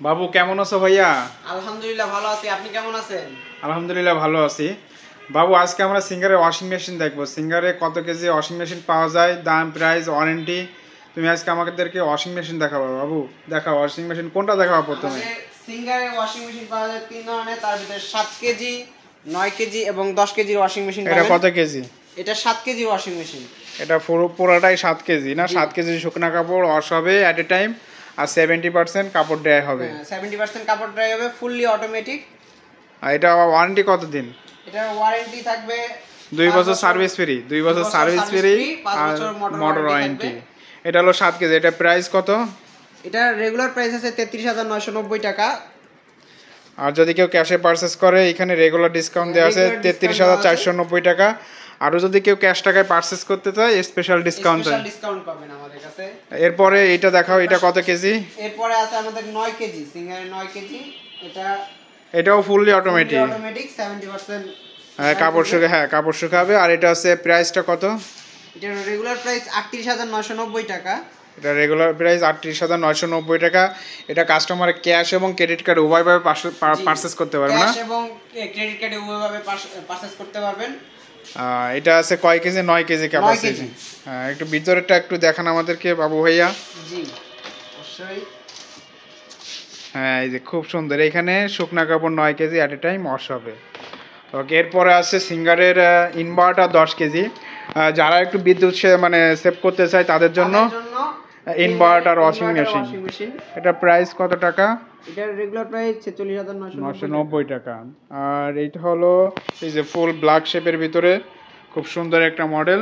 বাবু কেমন আছো ভাইয়া? আলহামদুলিল্লাহ ভালো আছি, আপনি কেমন আছেন? আলহামদুলিল্লাহ ভালো আছি। বাবু আজকে আমরা সিঙ্গারের ওয়াশিং মেশিন দেখবো। সিঙ্গারে কত কেজি ওয়াশিং মেশিন পাওয়া যায়, দাম, প্রাইস, ওয়ারেন্টি। তুমি আজকে আমাদেরকে ওয়াশিং মেশিন দেখাবো। বাবু দেখাও ওয়াশিং মেশিন কোনটা দেখাবো প্রথমে? আমাদের সিঙ্গারের ওয়াশিং মেশিন পাওয়া যায় তিন ধরনের, তার ভিতরে 7 কেজি, 9 কেজি এবং 10 কেজির ওয়াশিং মেশিন এটা পাবেন। কত কেজি? এটা 7 কেজি ওয়াশিং মেশিন। এটা পুরোটাই 7 কেজি না? 7 কেজি শুকনা কাপড় ওয়াশ হবে অ্যাট এ টাইম, আর 70% কাপড় ড্রাই হবে। 70% কাপড় ড্রাই হবে, ফুললি অটোমেটিক। আর এটা ওয়ারেন্টি কত দিন? এটার ওয়ারেন্টি থাকবে 2 বছর সার্ভিস ফ্রি, 2 বছর সার্ভিস ফ্রি, 5 আর বছর মোটর ওয়ারেন্টি। এটা হলো 7 কেজি। এটা প্রাইস কত? এটা রেগুলার প্রাইস আছে 33,990 টাকা। আর যদি কেউ ক্যাশে পারচেস করে, এখানে রেগুলার ডিসকাউন্ট দেওয়া আছে 33,490 টাকা। আরও যদি কেউ ক্যাশ টাকায় পারচেস করতে চায়, স্পেশাল ডিসকাউন্ট পাবেন আমাদের কাছে। এরপরে এটা দেখাও, এটা কত কেজি? এরপরে আছে আমাদের 9 কেজি, সিঙ্গারের 9 কেজি। এটাও ফুললি অটোমেটিক। 70% কাপড় শুকাবে। আর এটা হচ্ছে প্রাইসটা কত? এটার রেগুলার প্রাইস 38,990 টাকা। এটা রেগুলার প্রাইস 38,990 টাকা। এটা কাস্টমার ক্যাশ এবং ক্রেডিট কার্ড উভয়ভাবে পারচেস করতে পারবে না? ক্যাশ এবং ক্রেডিট কার্ডে উভয়ভাবে পারচেজ করতে পারবেন। এটা আছে কয় কেজি? 9 KG capacity. একটু ভিতরেরটা একটু দেখান আমাদেরকে বাবু ভাইয়া। জি অবশ্যই। হ্যাঁ, এই যে খুব সুন্দর। এখানে শুকনা কাপড় 9 KG at a time wash হবে। ওকে, এরপরে আছে সিঙ্গারের ইনভার্টার 10 কেজি। যারা একটু বিদ্যুৎ সেভ করতে চায় তাদের জন্য ইনভার্টার ওয়াশিং মেশিন। এটা প্রাইস কত টাকা? এটার রেগুলার প্রাইস 46,990 টাকা। আর এইটা হলো এই যে ফুল ব্ল্যাক শেপের ভিতরে খুব সুন্দর একটা মডেল।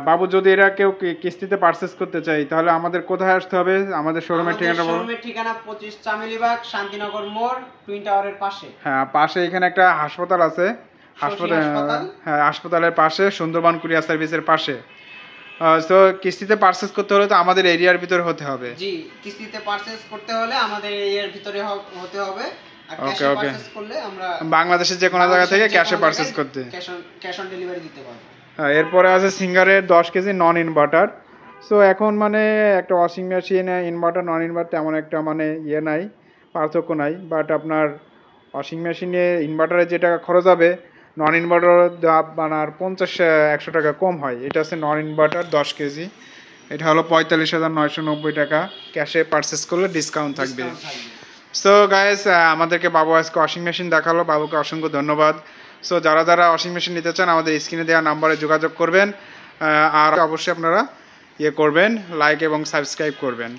বাবু, যদি এরা কেউ কিস্তিতে পারচেস করতে চাই, তাহলে আমাদের কোথায় আসতে হবে? আমাদের শোরুমের ঠিকানা বলো। শোরুমের ঠিকানা 25 চামেলিবাগ, শান্তিনগর মোড়, টুইন টাওয়ারের পাশে। হ্যাঁ, পাশে এখানে একটা হাসপাতাল আছে। হাসপাতালের পাশে, সুন্দরবন কুরিয়ার সার্ভিসের পাশে। তো কিস্তিতে পারচেস করতে হলে তো আমাদের এরিয়ার ভিতরে হতে হবে। জি, কিস্তিতে পারচেস করতে হলে আমাদের এরিয়ার ভিতরে হতে হবে। আর ক্যাশে পারচেস করলে আমরা বাংলাদেশের যে কোনো জায়গা থেকে ক্যাশে পারচেস করতে, ক্যাশ অন ডেলিভারি দিতে পারবো। এরপরে আছে সিঙ্গারের 10 কেজি নন ইনভার্টার। সো এখন একটা ওয়াশিং মেশিন ইনভার্টার নন ইনভার্টার তেমন একটা নাই, পার্থক্য নাই। বাট আপনার ওয়াশিং মেশিনে ইনভার্টারে যে টাকা খরচ হবে, নন ইনভার্টার আপনার 50-100 টাকা কম হয়। এটা হচ্ছে নন ইনভার্টার 10 কেজি। এটা হলো 45,990 টাকা। ক্যাশে পারচেস করলে ডিসকাউন্ট থাকবে। সো গাইস, আমাদেরকে বাবু আজকে ওয়াশিং মেশিন দেখালো। বাবুকে অসংখ্য ধন্যবাদ। সো যারা ওয়াশিং মেশিন নিতে চান, আমাদের স্ক্রিনে দেওয়া নাম্বারে যোগাযোগ করবেন। আর অবশ্যই আপনারা করবেন, লাইক এবং সাবস্ক্রাইব করবেন।